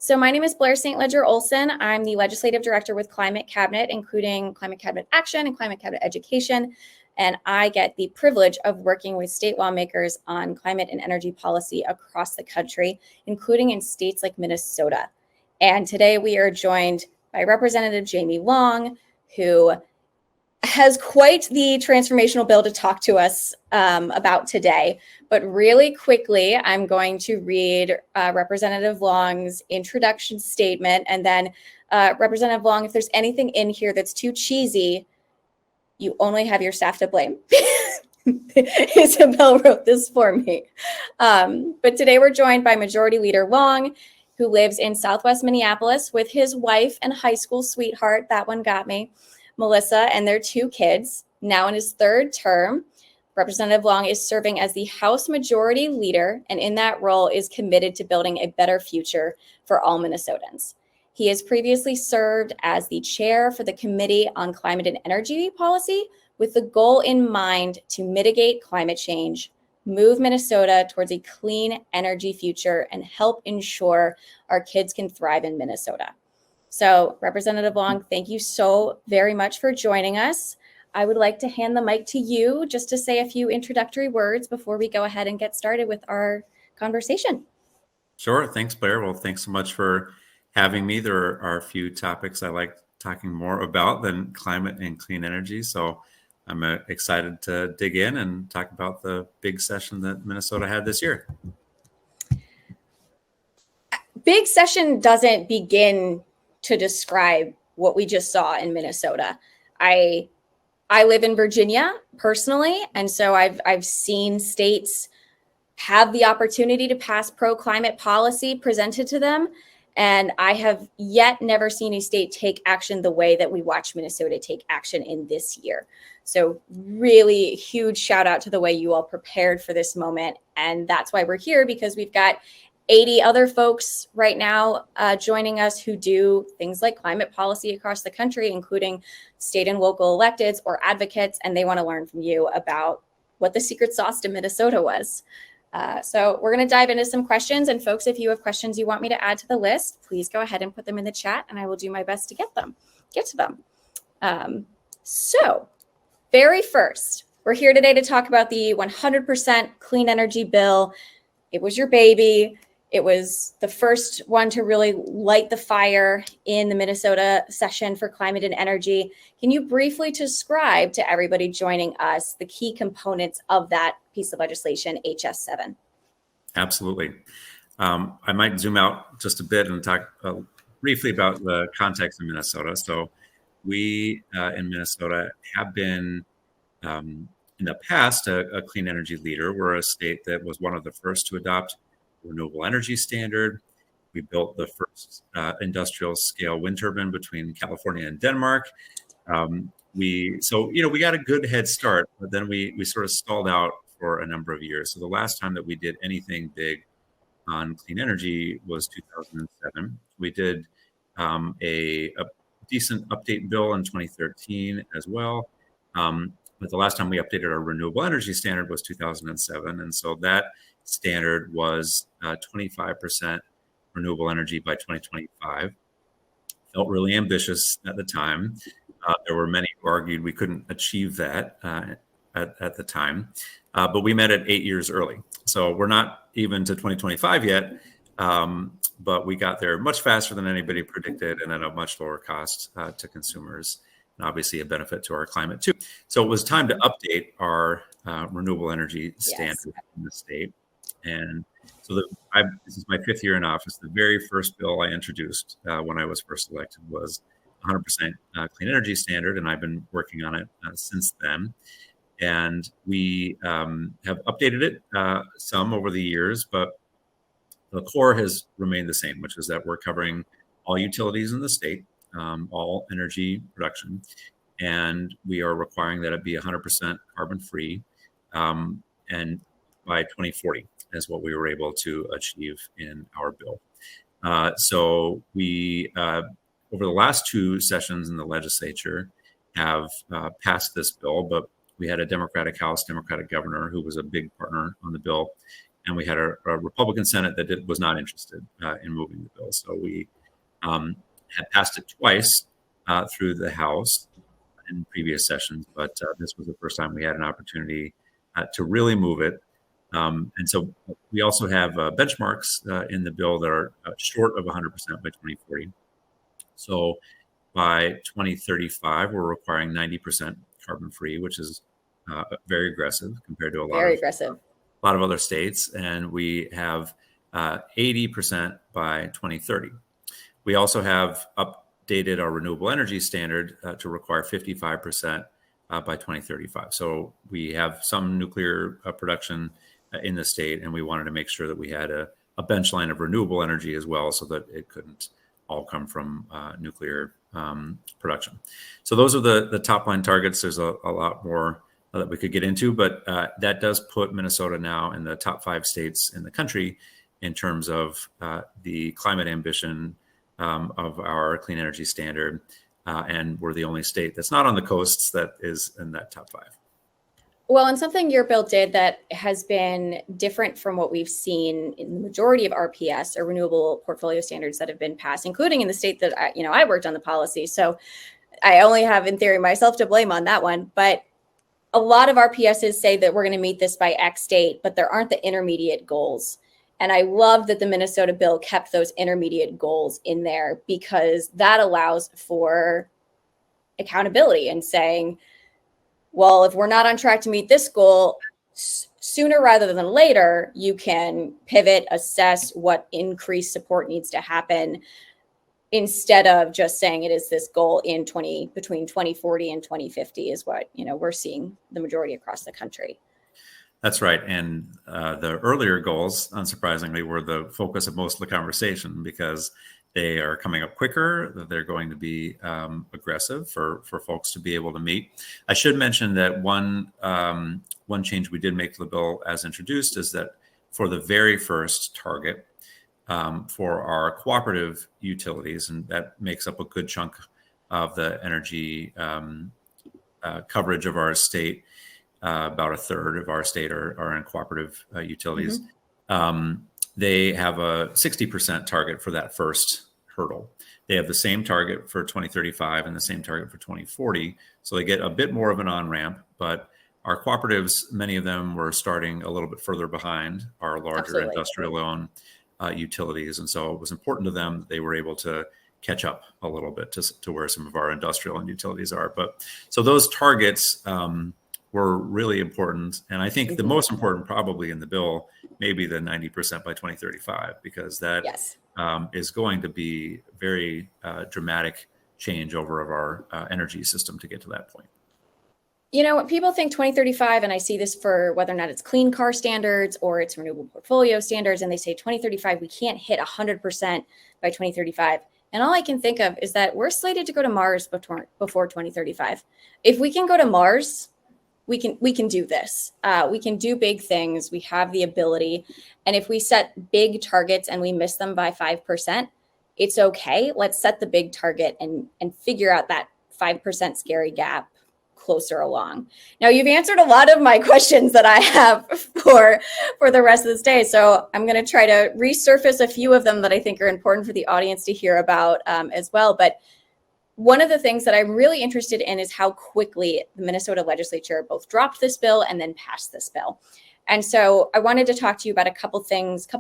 So my name is Blair St. Ledger-Olson. I'm the Legislative Director with Climate Cabinet, including Climate Cabinet Action and Climate Cabinet Education. And I get the privilege of working with state lawmakers on climate and energy policy across the country, including in states like Minnesota. And today we are joined by Representative Jamie Long, who has quite the transformational bill to talk to us about today. But really quickly, I'm going to read Representative Long's introduction statement. And then Representative Long, if there's anything in here that's too cheesy, you only have your staff to blame. Isabel wrote this for me. But today we're joined by Majority Leader Long, who lives in Southwest Minneapolis with his wife and high school sweetheart, that one got me, Melissa, and their two kids. Now in his third term, Representative Long is serving as the House Majority Leader, and in that role is committed to building a better future for all Minnesotans. He has previously served as the chair for the Committee on Climate and Energy Policy, with the goal in mind to mitigate climate change, move Minnesota towards a clean energy future, and help ensure our kids can thrive in Minnesota. So, Representative Long, thank you so very much for joining us. I would like to hand the mic to you just to say a few introductory words before we go ahead and get started with our conversation. Sure. Thanks, Blair. Well, thanks so much for having me. There are a few topics I like talking more about than climate and clean energy. So I'm excited to dig in and talk about the big session that Minnesota had this year. Big session doesn't begin to describe what we just saw in Minnesota. I live in Virginia personally, and so I've seen states have the opportunity to pass pro-climate policy presented to them. And I have yet never seen a state take action the way that we watched Minnesota take action in this year. So really huge shout out to the way you all prepared for this moment. And that's why we're here, because we've got 80 other folks right now joining us who do things like climate policy across the country, including state and local electeds or advocates. And they want to learn from you about what the secret sauce to Minnesota was. So we're going to dive into some questions. And folks, if you have questions you want me to add to the list, please go ahead and put them in the chat, and I will do my best to get to them. So very first, we're here today to talk about the 100% clean energy bill. It was your baby. It was the first one to really light the fire in the Minnesota session for climate and energy. Can you briefly describe to everybody joining us the key components of that piece of legislation, HS 7? Absolutely. I might zoom out just a bit and talk briefly about the context of Minnesota. So we in Minnesota have been in the past a clean energy leader. We're a state that was one of the first to adopt renewable energy standard. We built the first industrial scale wind turbine between California and Denmark. We got a good head start, but then we sort of stalled out for a number of years. So the last time that we did anything big on clean energy was 2007. We did a decent update bill in 2013 as well. But the last time we updated our renewable energy standard was 2007. And so that standard was 25% renewable energy by 2025. Felt really ambitious at the time. There were many who argued we couldn't achieve that at the time, but we met it 8 years early. So we're not even to 2025 yet, but we got there much faster than anybody predicted and at a much lower cost to consumers, and obviously a benefit to our climate too. So it was time to update our renewable energy standard in the state. And so this is my fifth year in office. The very first bill I introduced when I was first elected was 100% clean energy standard, and I've been working on it since then. And we have updated it some over the years, but the core has remained the same, which is that we're covering all utilities in the state, all energy production, and we are requiring that it be 100% carbon free, and by 2040 is what we were able to achieve in our bill. So we, over the last two sessions in the legislature, have passed this bill, but we had a Democratic House, Democratic governor who was a big partner on the bill. and we had a Republican Senate that was not interested in moving the bill. So we had passed it twice through the House in previous sessions, but this was the first time we had an opportunity to really move it. And so we also have benchmarks in the bill that are short of 100% by 2040. So by 2035, we're requiring 90% carbon free, which is very aggressive compared to a lot of other states. And we have 80% by 2030. We also have updated our renewable energy standard to require 55% by 2035. So we have some nuclear production in the state, and we wanted to make sure that we had a bench line of renewable energy as well, so that it couldn't all come from nuclear production. So those are the top line targets. There's a lot more that we could get into, but that does put Minnesota now in the top 5 states in the country in terms of the climate ambition of our clean energy standard. And we're the only state that's not on the coasts that is in that top 5. Well, and something your bill did that has been different from what we've seen in the majority of RPS, or renewable portfolio standards, that have been passed, including in the state that I worked on the policy. So I only have, in theory, myself to blame on that one. But a lot of RPSs say that we're going to meet this by X date, but there aren't the intermediate goals. And I love that the Minnesota bill kept those intermediate goals in there, because that allows for accountability and saying, well, if we're not on track to meet this goal, sooner rather than later, you can pivot, assess what increased support needs to happen, instead of just saying it is this goal between 2040 and 2050 is what we're seeing the majority across the country. That's right. And the earlier goals, unsurprisingly, were the focus of most of the conversation, because they are coming up quicker. They're going to be aggressive for folks to be able to meet. I should mention that one change we did make to the bill as introduced is that for the very first target for our cooperative utilities, and that makes up a good chunk of the energy coverage of our state, about a third of our state are in cooperative utilities. Mm-hmm. They have a 60% target for that first hurdle. They have the same target for 2035 and the same target for 2040. So they get a bit more of an on-ramp, but our cooperatives, many of them were starting a little bit further behind our larger industrial-owned utilities. And so it was important to them that they were able to catch up a little bit to where some of our industrial and utilities are. But so those targets were really important. And I think the most important probably in the bill may be the 90% by 2035, because that is going to be very dramatic change over of our energy system to get to that point. When people think 2035, and I see this for whether or not it's clean car standards or it's renewable portfolio standards, and they say 2035, we can't hit 100% by 2035. And all I can think of is that we're slated to go to Mars before 2035. If we can go to Mars, we can do this. We can do big things. We have the ability. And if we set big targets and we miss them by 5%, it's okay. Let's set the big target and figure out that 5% scary gap closer along. Now, you've answered a lot of my questions that I have for the rest of this day. So I'm going to try to resurface a few of them that I think are important for the audience to hear about as well. But one of the things that I'm really interested in is how quickly the Minnesota legislature both dropped this bill and then passed this bill. And so I wanted to talk to you about a couple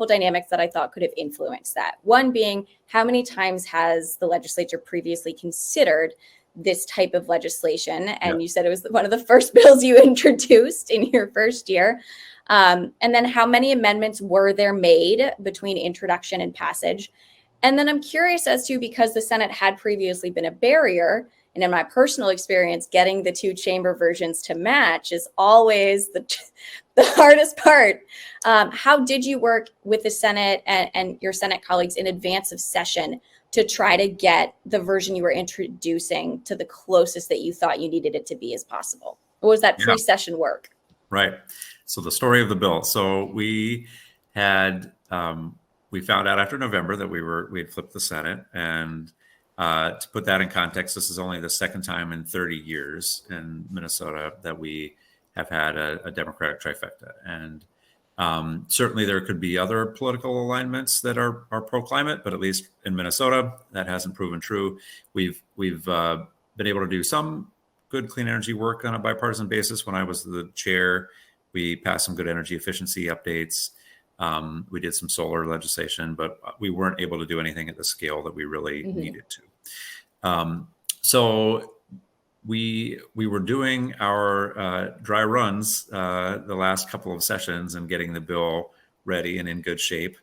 dynamics that I thought could have influenced that. One being, how many times has the legislature previously considered this type of legislation? And you said it was one of the first bills you introduced in your first year. And then how many amendments were there made between introduction and passage? And then I'm curious as to, because the Senate had previously been a barrier, and in my personal experience, getting the two chamber versions to match is always the hardest part. How did you work with the Senate and your Senate colleagues in advance of session to try to get the version you were introducing to the closest that you thought you needed it to be as possible? What was that pre-session work? Right. So the story of the bill. So we had... we found out after November that we had flipped the Senate, and to put that in context, this is only the second time in 30 years in Minnesota that we have had a Democratic trifecta. And Certainly, there could be other political alignments that are pro-climate, but at least in Minnesota, that hasn't proven true. We've been able to do some good clean energy work on a bipartisan basis. When I was the chair, we passed some good energy efficiency updates. We did some solar legislation, but we weren't able to do anything at the scale that we really needed to. So we were doing our dry runs the last couple of sessions and getting the bill ready and in good shape.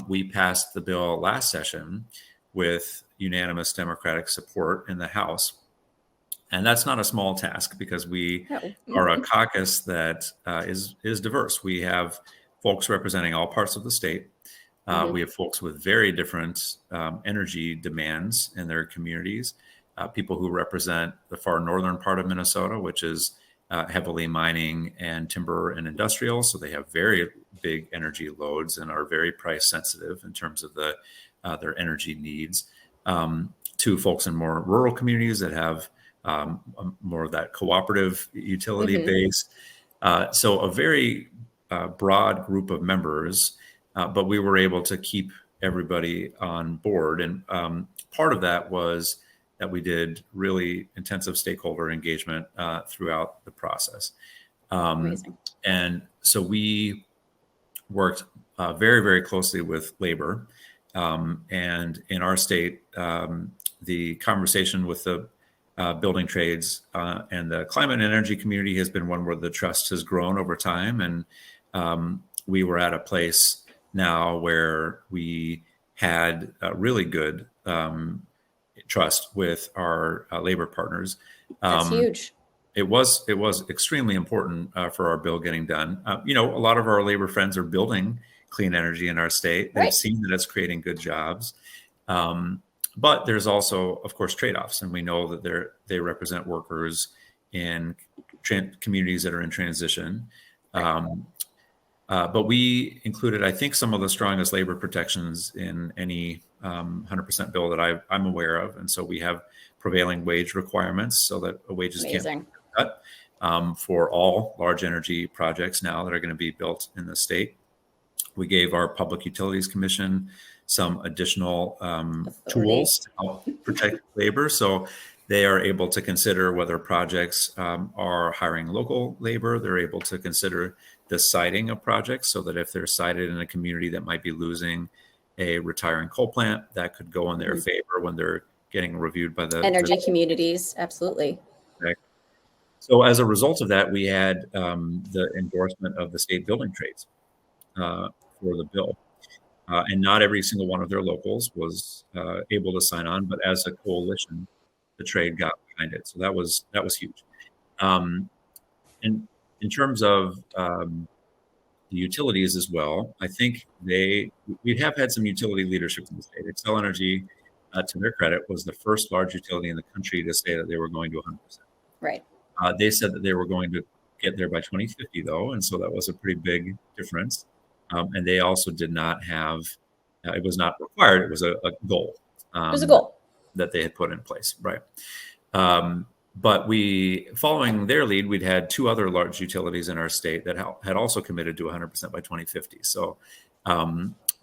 We passed the bill last session with unanimous Democratic support in the House. And that's not a small task because we are a caucus that is diverse. We have folks representing all parts of the state. We have folks with very different energy demands in their communities. People who represent the far northern part of Minnesota, which is heavily mining and timber and industrial. So they have very big energy loads and are very price sensitive in terms of their energy needs. To folks in more rural communities that have more of that cooperative utility base. So a very broad group of members, but we were able to keep everybody on board. And part of that was that we did really intensive stakeholder engagement throughout the process. And so we worked very, very closely with labor. And in our state, the conversation with the building trades and the climate and energy community has been one where the trust has grown over time. And we were at a place now where we had really good trust with our labor partners. That's huge. It was extremely important for our bill getting done. A lot of our labor friends are building clean energy in our state. They've seen that it's creating good jobs. But there's also, of course, trade-offs, and we know that they represent workers in communities that are in transition. But we included, I think, some of the strongest labor protections in any 100% bill that I'm aware of. And so we have prevailing wage requirements so that wages can't be cut for all large energy projects now that are going to be built in the state. We gave our Public Utilities Commission some additional tools to help protect labor. So they are able to consider whether projects are hiring local labor. They're able to consider the siting of projects so that if they're sited in a community that might be losing a retiring coal plant, that could go in their favor when they're getting reviewed by the energy communities. Absolutely. So as a result of that, we had the endorsement of the state building trades for the bill. And not every single one of their locals was able to sign on, but as a coalition, the trade got behind it. So that was huge. And in terms of the utilities as well, I think we have had some utility leadership in the state. Xcel Energy, to their credit, was the first large utility in the country to say that they were going to 100%. Right. They said that they were going to get there by 2050, though, and so that was a pretty big difference. And they also did not have, it was not required, it was a goal. It was a goal. That they had put in place, right? But following their lead, we'd had two other large utilities in our state that had also committed to 100% by 2050. So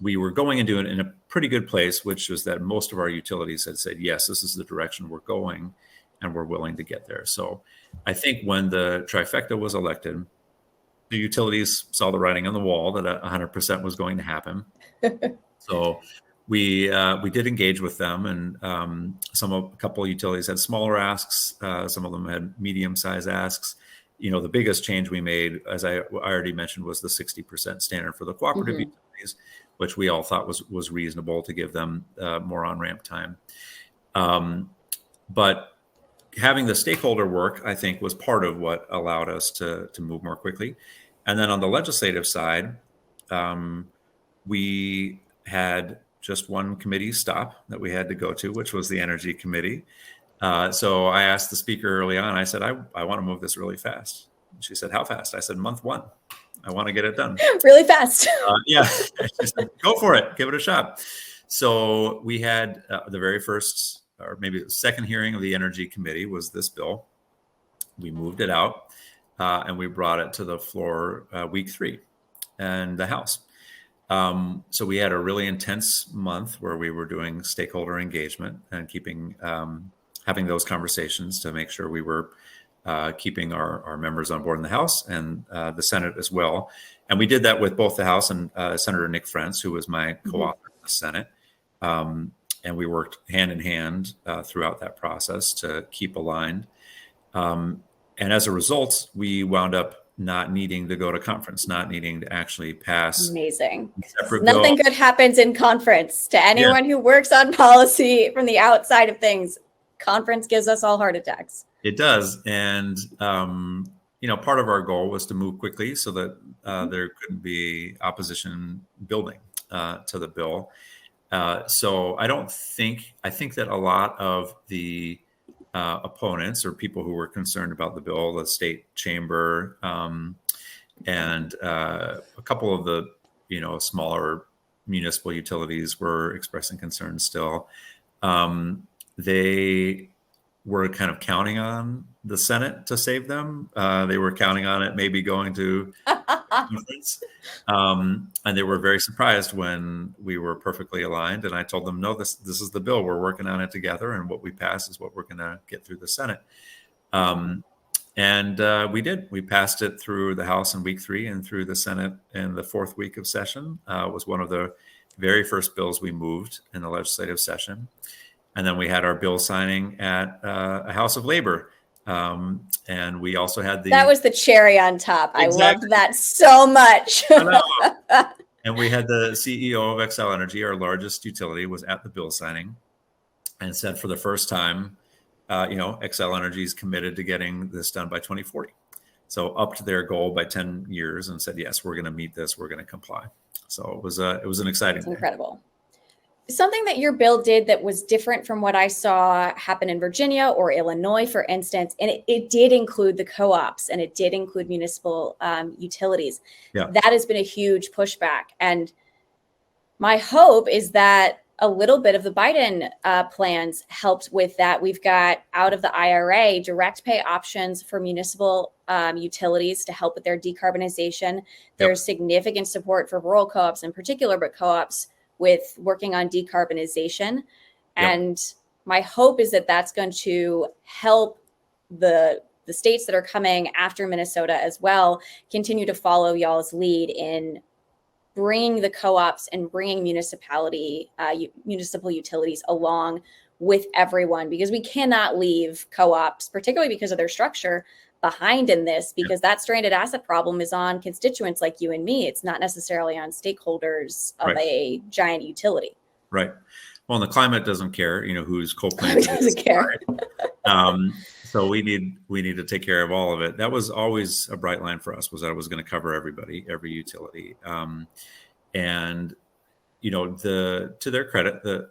we were going into it in a pretty good place, which was that most of our utilities had said, yes, this is the direction we're going, and we're willing to get there. So I think when the trifecta was elected, the utilities saw the writing on the wall that 100% was going to happen. So we did engage with them, and a couple of utilities had smaller asks. Some of them had medium-sized asks. The biggest change we made, as I already mentioned, was the 60% standard for the cooperative utilities, which we all thought was reasonable to give them more on-ramp time. But having the stakeholder work, I think, was part of what allowed us to move more quickly. And then on the legislative side, we had just one committee stop that we had to go to, which was the Energy Committee. So I asked the speaker early on, I said, I want to move this really fast. And she said, how fast? I said, month 1. I want to get it done. Really fast. Yeah. She said, go for it. Give it a shot. So we had the very first, or maybe the second hearing of the Energy Committee was this bill. We moved it out and we brought it to the floor week 3. and the House. So we had a really intense month where we were doing stakeholder engagement and having those conversations to make sure we were keeping our members on board in the House and the Senate as well. And we did that with both the House and Senator Nick Frentz, who was my co-author in the Senate. And we worked hand in hand throughout that process to keep aligned. And as a result, we wound up not needing to go to conference, not needing to actually pass. Amazing. Nothing good happens in conference. To anyone who works on policy from the outside of things, conference gives us all heart attacks. It does. And, part of our goal was to move quickly so that there couldn't be opposition building to the bill. So I think that a lot of the opponents or people who were concerned about the bill, the state chamber, and a couple of the, smaller municipal utilities were expressing concern still. They were kind of counting on the Senate to save them. They were counting on it maybe going to conference. And they were very surprised when we were perfectly aligned. And I told them, no, this is the bill. We're working on it together. And what we pass is what we're going to get through the Senate. And we did. We passed it through the House in week 3 and through the Senate in the 4th week of session. It was one of the very first bills we moved in the legislative session. And then we had our bill signing at a House of Labor. And we also had that was the cherry on top. Exactly. I loved that so much. And we had the CEO of Xcel Energy, our largest utility, was at the bill signing and said for the first time, Xcel Energy is committed to getting this done by 2040. So upped their goal by 10 years and said, yes, we're going to meet this. We're going to comply. So it was an exciting day. Incredible. Something that your bill did that was different from what I saw happen in Virginia or Illinois, for instance, and it did include the co-ops and it did include municipal utilities. Yeah. That has been a huge pushback. And my hope is that a little bit of the Biden plans helped with that. We've got out of the IRA direct pay options for municipal utilities to help with their decarbonization. Yep. There's significant support for rural co-ops in particular, but co-ops with working on decarbonization. Yep. And my hope is that that's going to help the states that are coming after Minnesota as well continue to follow y'all's lead in bringing the co-ops and bringing municipal utilities along with everyone, because we cannot leave co-ops, particularly because of their structure, behind in this, because that stranded asset problem is on constituents like you and me. It's not necessarily on stakeholders of a giant utility. Right. Well, and the climate doesn't care, whose coal plant doesn't care. So we need to take care of all of it. That was always a bright line for us, was that it was going to cover everybody, every utility. And to their credit,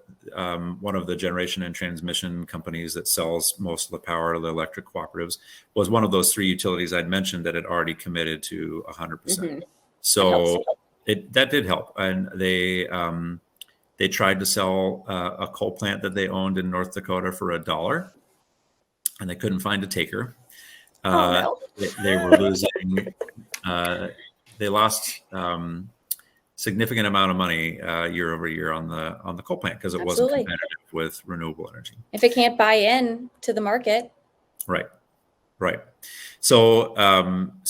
one of the generation and transmission companies that sells most of the power to the electric cooperatives was one of those 3 utilities I'd mentioned that had already committed to 100%. Mm-hmm. So that did help. And they tried to sell a coal plant that they owned in North Dakota for $1, and they couldn't find a taker. No. They were losing. They lost significant amount of money year over year on the coal plant because it wasn't competitive with renewable energy. If it can't buy in to the market. Right. So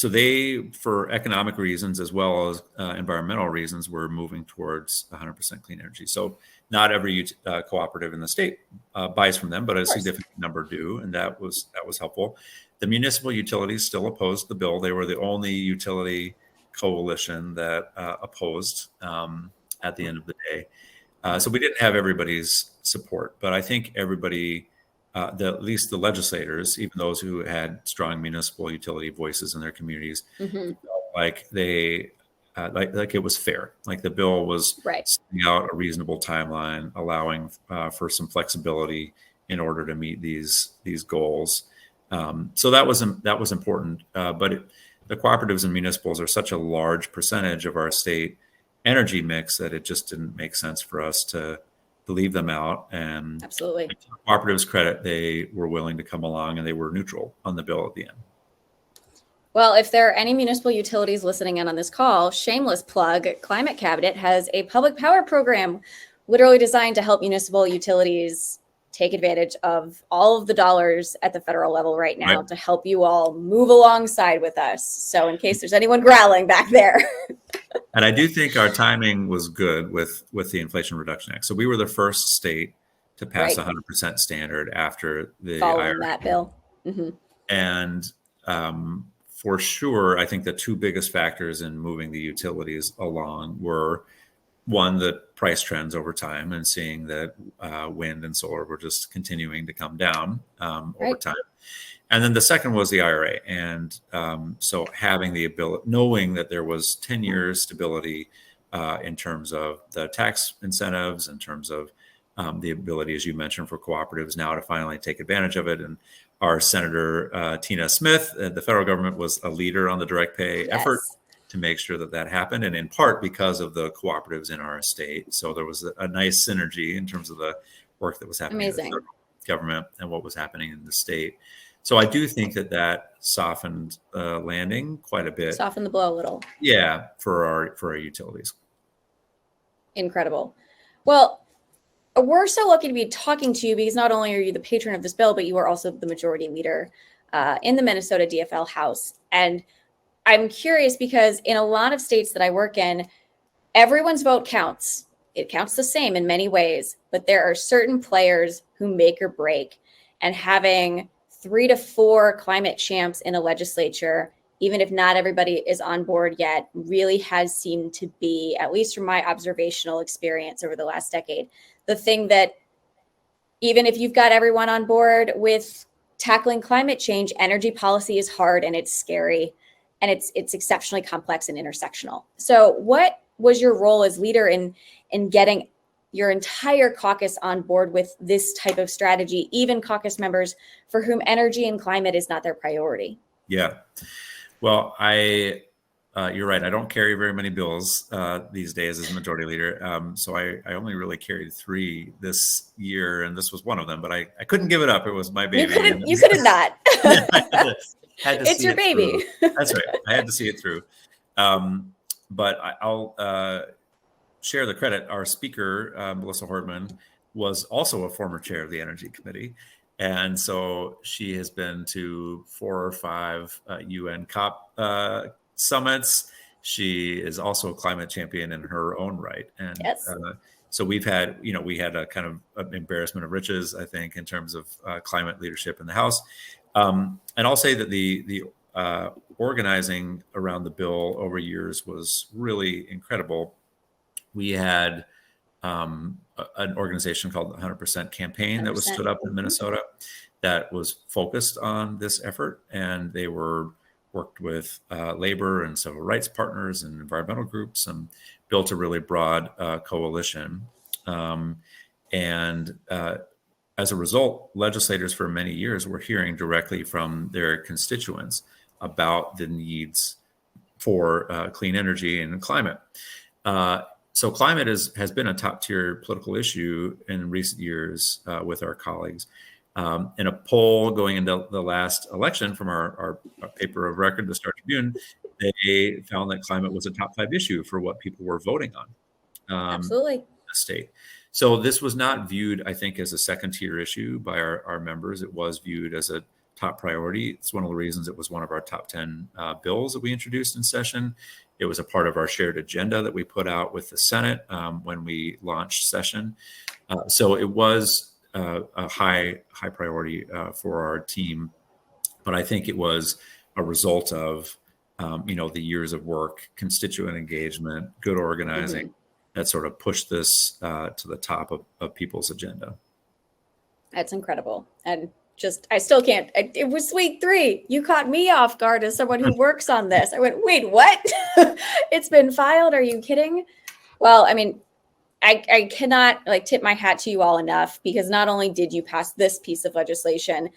they, for economic reasons as well as environmental reasons, were moving towards 100% clean energy. So not every cooperative in the state buys from them, but a significant number do, and that was helpful. The municipal utilities still opposed the bill. They were the only utility coalition that opposed at the end of the day. So we didn't have everybody's support, but I think everybody, at least the legislators, even those who had strong municipal utility voices in their communities, felt like they like it was fair. Like the bill was setting out a reasonable timeline, allowing for some flexibility in order to meet these goals. So that was important, but the cooperatives and municipals are such a large percentage of our state energy mix that it just didn't make sense for us to leave them out. And absolutely, to the cooperatives' credit, they were willing to come along and they were neutral on the bill at the end. Well, if there are any municipal utilities listening in on this call, shameless plug, Climate Cabinet has a public power program literally designed to help municipal utilities take advantage of all of the dollars at the federal level right now to help you all move alongside with us. So in case there's anyone growling back there. And I do think our timing was good with the Inflation Reduction Act. So we were the first state to pass 100% standard after the following IRA. that bill. Mm-hmm. And for sure, I think the two biggest factors in moving the utilities along were, one, the price trends over time and seeing that wind and solar were just continuing to come down over time. And then the second was the IRA. And so having the ability, knowing that there was 10 years stability in terms of the tax incentives, in terms of the ability, as you mentioned, for cooperatives now to finally take advantage of it. And our Senator Tina Smith, the federal government was a leader on the direct pay effort to make sure that that happened, and in part because of the cooperatives in our state. So there was a nice synergy in terms of the work that was happening in the federal government and what was happening in the state. So I do think that softened landing quite a bit. Softened the blow a little. Yeah, for our utilities. Incredible. Well, we're so lucky to be talking to you because not only are you the patron of this bill, but you are also the majority leader in the Minnesota DFL House. And I'm curious because in a lot of states that I work in, everyone's vote counts. It counts the same in many ways, but there are certain players who make or break. And having 3 to 4 climate champs in a legislature, even if not everybody is on board yet, really has seemed to be, at least from my observational experience over the last decade, the thing that even if you've got everyone on board with tackling climate change, energy policy is hard and it's scary and it's exceptionally complex and intersectional. So what was your role as leader in getting your entire caucus on board with this type of strategy, even caucus members for whom energy and climate is not their priority? Yeah. Well, you're right. I don't carry very many bills these days as majority leader. So I only really carried 3 this year, and this was one of them, but I couldn't give it up. It was my baby. You couldn't not. had to it's see your it baby. Through. That's right. I had to see it through. But I'll share the credit. Our speaker, Melissa Hordman, was also a former chair of the Energy Committee. And so she has been to 4 or 5 UN COP summits. She is also a climate champion in her own right. And so we had a kind of embarrassment of riches, I think, in terms of climate leadership in the House. And I'll say that the organizing around the bill over years was really incredible. We had an organization called the 100% Campaign that was stood up in Minnesota that was focused on this effort, and they worked with labor and civil rights partners and environmental groups and built a really broad coalition. And as a result, legislators for many years were hearing directly from their constituents about the needs for clean energy and climate. So climate has been a top tier political issue in recent years with our colleagues. In a poll going into the last election from our paper of record, the Star Tribune, they found that climate was a top 5 issue for what people were voting on. Absolutely. In the state. So this was not viewed, I think, as a second tier issue by our members. It was viewed as a top priority. It's one of the reasons it was one of our top 10 bills that we introduced in session. It was a part of our shared agenda that we put out with the Senate when we launched session. So it was a high priority for our team. But I think it was a result of, the years of work, constituent engagement, good organizing that sort of pushed this to the top of people's agenda. That's incredible. And I still can't. It was week 3. You caught me off guard as someone who works on this. I went, wait, what? It's been filed. Are you kidding? Well, I mean, I cannot tip my hat to you all enough, because not only did you pass this piece of legislation,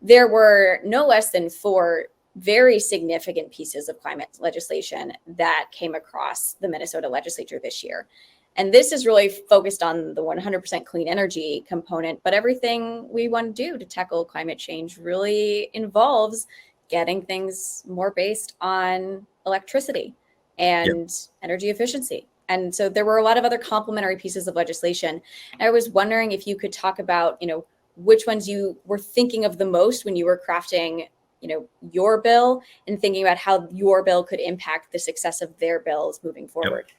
there were no less than 4 very significant pieces of climate legislation that came across the Minnesota legislature this year. And this is really focused on the 100% clean energy component, but everything we want to do to tackle climate change really involves getting things more based on electricity and energy efficiency. And so there were a lot of other complementary pieces of legislation. And I was wondering if you could talk about, which ones you were thinking of the most when you were crafting, your bill and thinking about how your bill could impact the success of their bills moving forward.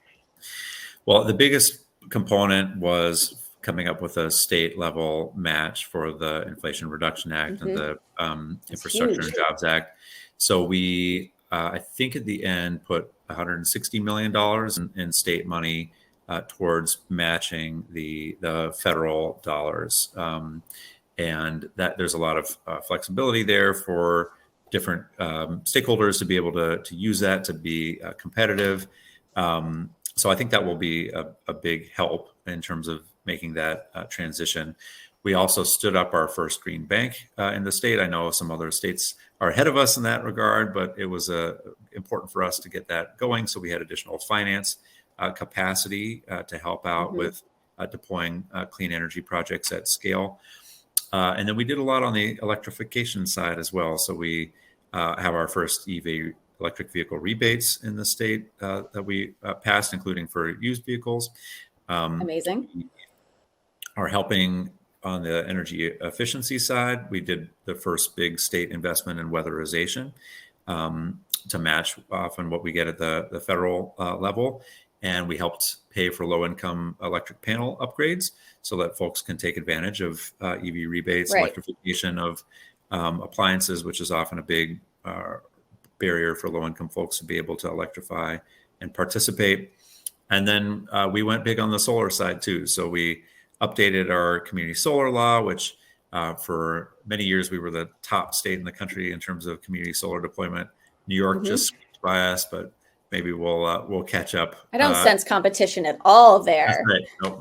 Well, the biggest component was coming up with a state level match for the Inflation Reduction Act and the Infrastructure and Jobs Act. So we, I think at the end, put $160 million in state money towards matching the federal dollars. And that there's a lot of flexibility there for different stakeholders to be able to use that to be competitive. So I think that will be a big help in terms of making that transition. We also stood up our first green bank in the state. I know some other states are ahead of us in that regard, but it was important for us to get that going. So we had additional finance capacity to help out with deploying clean energy projects at scale. And then we did a lot on the electrification side as well. So we have our first EV electric vehicle rebates in the state that we passed, including for used vehicles. Amazing. We are helping on the energy efficiency side. We did the first big state investment in weatherization to match often what we get at the federal level. And we helped pay for low-income electric panel upgrades so that folks can take advantage of EV rebates, electrification of appliances, which is often a big barrier for low-income folks to be able to electrify and participate. And then we went big on the solar side too. So we updated our community solar law, which for many years we were the top state in the country in terms of community solar deployment. New York just scraped by us, but maybe we'll catch up. I don't sense competition at all there. That's right. Nope,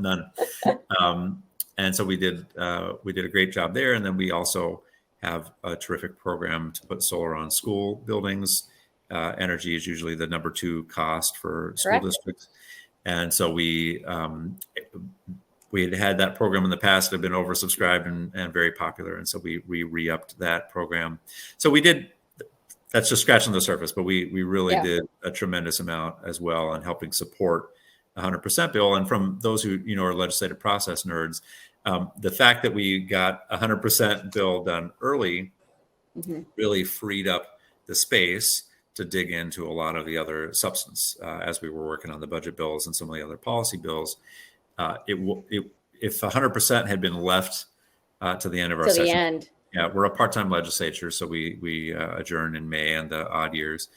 none. And so we did a great job there. And then we also have a terrific program to put solar on school buildings. Energy is usually the number 2 cost for school districts. And so we had that program in the past that had been oversubscribed and very popular. And so we re-upped that program. So we did, that's just scratching the surface, but we really did a tremendous amount as well in helping support 100% bill. And from those who, are legislative process nerds, the fact that we got 100% bill done early really freed up the space to dig into a lot of the other substance as we were working on the budget bills and some of the other policy bills. If 100% had been left to the end of our session, we're a part-time legislature, so we adjourn in May and the odd years.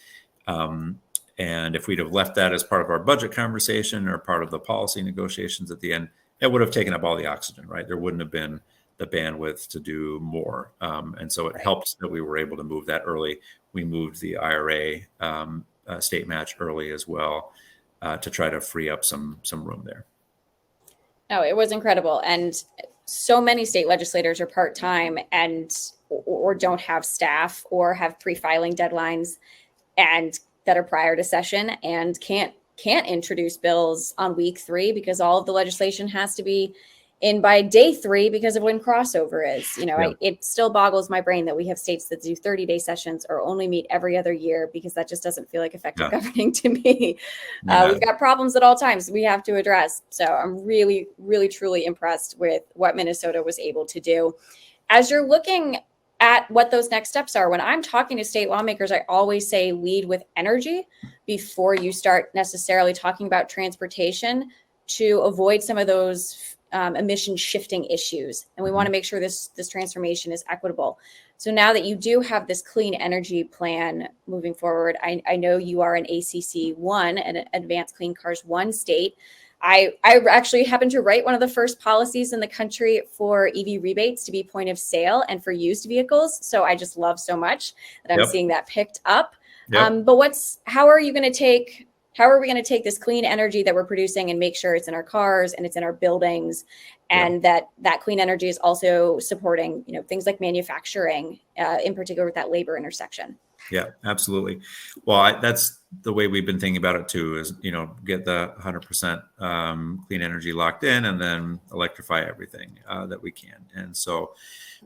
And if we'd have left that as part of our budget conversation or part of the policy negotiations at the end, it would have taken up all the oxygen, right? There wouldn't have been the bandwidth to do more. And so it helped that we were able to move that early. We moved the IRA state match early as well to try to free up some room there. No, it was incredible. And so many state legislators are part-time and or don't have staff or have pre-filing deadlines and that are prior to session and can't introduce bills on week 3 because all of the legislation has to be in by day 3 because of when crossover is. It still boggles my brain that we have states that do 30-day sessions or only meet every other year because that just doesn't feel like effective governing to me. We've got problems at all times we have to address. So I'm really, really, truly impressed with what Minnesota was able to do. As you're looking at what those next steps are, when I'm talking to state lawmakers, I always say lead with energy before you start necessarily talking about transportation to avoid some of those emission shifting issues. And we want to make sure this transformation is equitable. So now that you do have this clean energy plan moving forward, I know you are an ACC 1, an Advanced Clean Cars 1 state. I actually happened to write one of the first policies in the country for EV rebates to be point of sale and for used vehicles. So I just love so much that I'm seeing that picked up. But how are we going to take this clean energy that we're producing and make sure it's in our cars and it's in our buildings and that clean energy is also supporting, things like manufacturing, in particular with that labor intersection? Yeah, absolutely. Well, that's the way we've been thinking about it too, is, get the 100% clean energy locked in and then electrify everything that we can. And so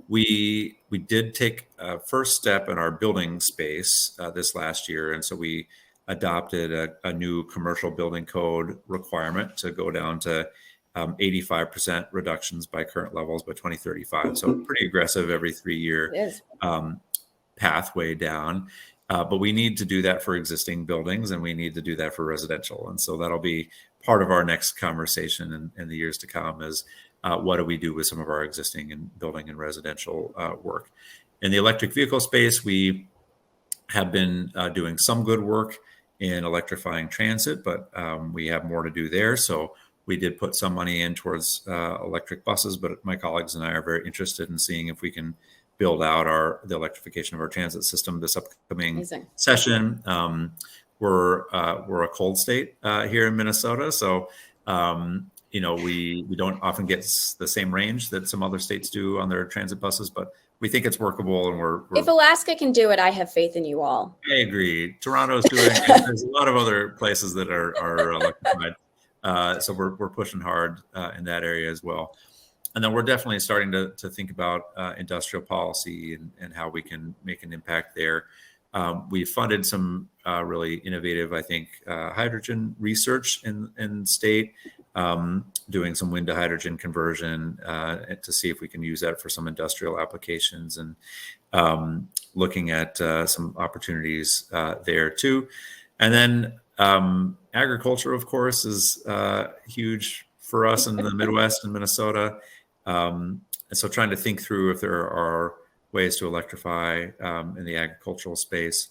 we did take a first step in our building space this last year. And so we adopted a new commercial building code requirement to go down to 85% reductions by current levels by 2035. So pretty aggressive every 3-year It is. pathway down. But we need to do that for existing buildings, and we need to do that for residential. And so that'll be part of our next conversation in the years to come is what do we do with some of our existing and building and residential work. In the electric vehicle space, we have been doing some good work in electrifying transit, but we have more to do there. So we did put some money in towards electric buses, but my colleagues and I are very interested in seeing if we can build out the electrification of our transit system this upcoming session. We're a cold state here in Minnesota, so we don't often get the same range that some other states do on their transit buses, but we think it's workable. And if Alaska can do it, I have faith in you all. I agree. Toronto's doing it. There's a lot of other places that are electrified, so we're pushing hard in that area as well. And then we're definitely starting to think about industrial policy and how we can make an impact there. We funded some really innovative, I think, hydrogen research in state, doing some wind to hydrogen conversion to see if we can use that for some industrial applications, and looking at some opportunities there too. And then agriculture, of course, is huge for us in the Midwest and Minnesota. And so trying to think through if there are ways to electrify in the agricultural space.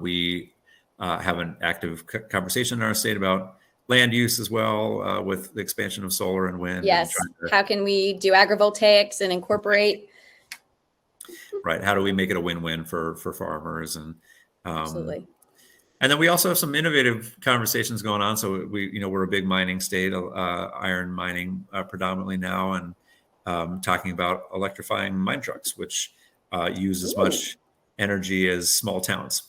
We have an active conversation in our state about land use as well, with the expansion of solar and wind. Yes. How can we do agrivoltaics and incorporate? Right. How do we make it a win-win for farmers? And absolutely. And then we also have some innovative conversations going on. So we're a big mining state, iron mining predominantly now, and talking about electrifying mine trucks, which use as much energy as small towns.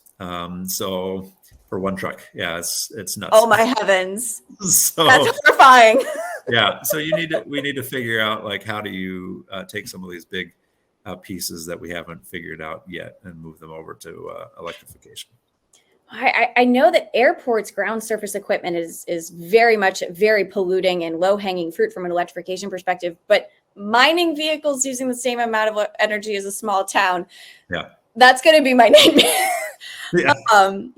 So for one truck, yeah, it's nuts. Oh my heavens! So, that's horrifying. Yeah, so we need to figure out, like, how do you take some of these big pieces that we haven't figured out yet and move them over to electrification. I know that airports' ground surface equipment is very polluting and low-hanging fruit from an electrification perspective, but mining vehicles using the same amount of energy as a small town, that's going to be my nightmare. Yeah.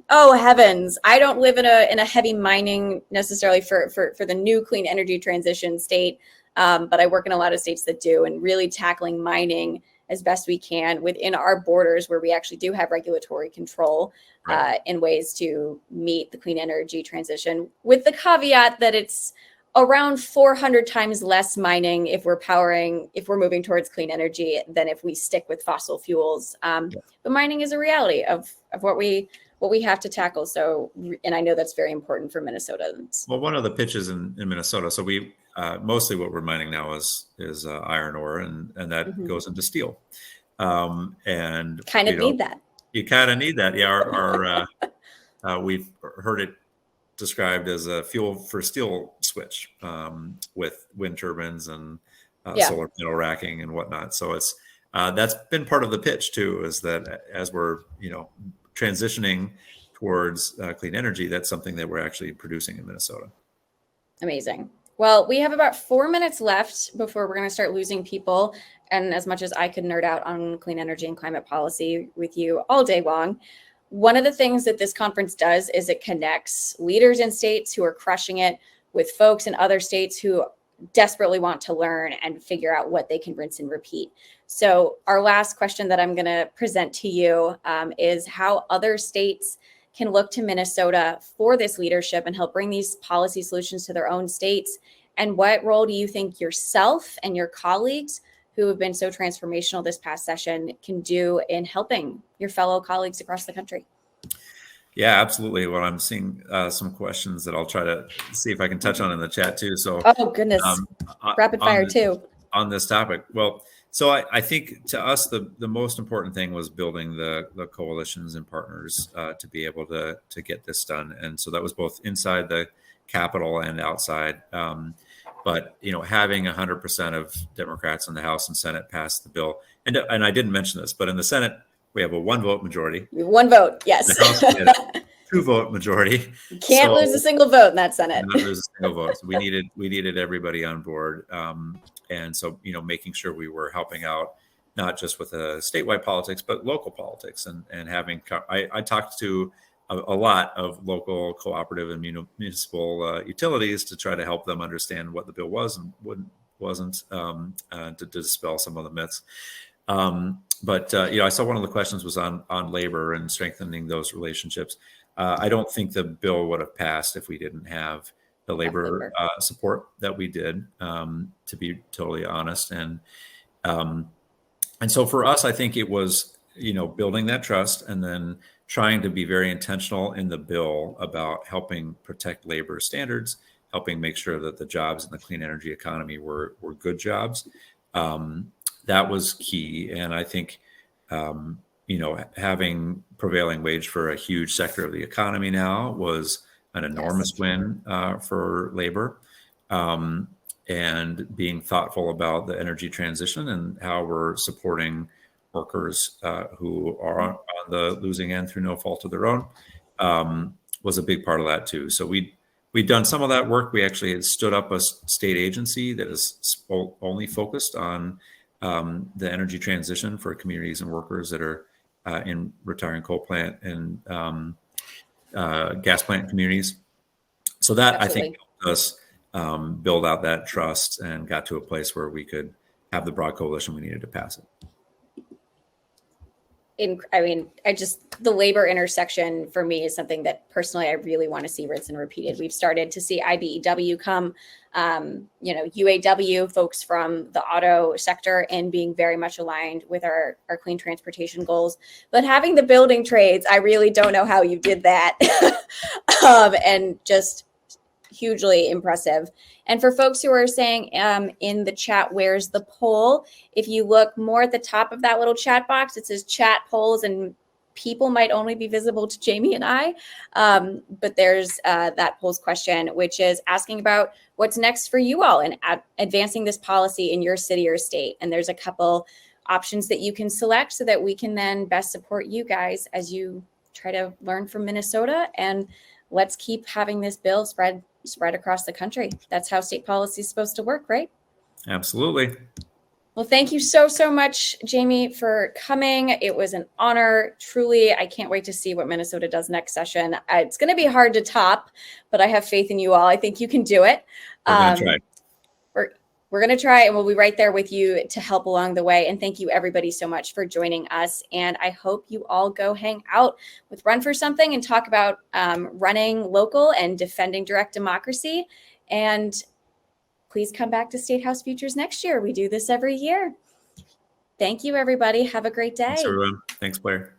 Oh heavens! I don't live in a heavy mining necessarily for the new clean energy transition state, but I work in a lot of states that do, and really tackling mining as best we can within our borders, where we actually do have regulatory control in ways to meet the clean energy transition, with the caveat that it's around 400 times less mining if we're moving towards clean energy than if we stick with fossil fuels. But mining is a reality of what we have to tackle. So, and I know that's very important for Minnesotans. Well, one of the pitches in Minnesota, so we mostly what we're mining now is iron ore, and that goes into steel. And kind of need that. You kind of need that. Yeah, we've heard it described as a fuel for steel switch, with wind turbines and solar panel racking and whatnot. So it's that's been part of the pitch too, is that as we're transitioning towards clean energy, that's something that we're actually producing in Minnesota. Amazing. Well, we have about 4 minutes left before we're going to start losing people. And as much as I could nerd out on clean energy and climate policy with you all day long, one of the things that this conference does is it connects leaders in states who are crushing it with folks in other states who desperately want to learn and figure out what they can rinse and repeat. So our last question that I'm going to present to you is how other states can look to Minnesota for this leadership and help bring these policy solutions to their own states. And what role do you think yourself and your colleagues who have been so transformational this past session can do in helping your fellow colleagues across the country? Yeah, absolutely. Well, I'm seeing some questions that I'll try to see if I can touch on in the chat too. So, oh goodness, rapid fire too on this topic. Well, So I think to us, the most important thing was building the coalitions and partners to be able to get this done. And so that was both inside the Capitol and outside. But, having 100% of Democrats in the House and Senate pass the bill. And I didn't mention this, but in the Senate, we have a 1-vote majority. 1 vote, yes. The House, we had a 2-vote majority. You can't lose a single vote in that Senate. Not lose a single vote. So we needed everybody on board. And so, making sure we were helping out, not just with the statewide politics, but local politics and having, I talked to a lot of local cooperative and municipal utilities to try to help them understand what the bill was and what wasn't, to dispel some of the myths. But I saw one of the questions was on labor and strengthening those relationships. I don't think the bill would have passed if we didn't have the labor support that we did, to be totally honest. And so for us, I think it was, building that trust and then trying to be very intentional in the bill about helping protect labor standards, helping make sure that the jobs in the clean energy economy were good jobs. That was key. And I think, having prevailing wage for a huge sector of the economy now was an enormous win for labor, and being thoughtful about the energy transition and how we're supporting workers who are on the losing end through no fault of their own, was a big part of that too. So we'd done some of that work. We actually had stood up a state agency that is only focused on the energy transition for communities and workers that are in retiring coal plant and gas plant communities. So that I think helped us build out that trust and got to a place where we could have the broad coalition we needed to pass it. The labor intersection for me is something that personally I really want to see rinse and repeated. We've started to see IBEW come, UAW folks from the auto sector and being very much aligned with our clean transportation goals. But having the building trades, I really don't know how you did that. And just hugely impressive. And for folks who are saying in the chat, where's the poll? If you look more at the top of that little chat box, it says chat polls, and people might only be visible to Jamie and I. But there's that polls question, which is asking about what's next for you all in advancing this policy in your city or state. And there's a couple options that you can select so that we can then best support you guys as you try to learn from Minnesota. And let's keep having this bill spread across the country. That's how state policy is supposed to work, right? Absolutely. Well, thank you so much, Jamie, for coming. It was an honor. Truly, I can't wait to see what Minnesota does next session. It's going to be hard to top, but I have faith in you all. I think you can do it. We're going to try. We're going to try, and we'll be right there with you to help along the way. And thank you, everybody, so much for joining us. And I hope you all go hang out with Run for Something and talk about running local and defending direct democracy. And please come back to Statehouse Futures next year. We do this every year. Thank you, everybody. Have a great day. Thanks, everyone. Thanks, Blair.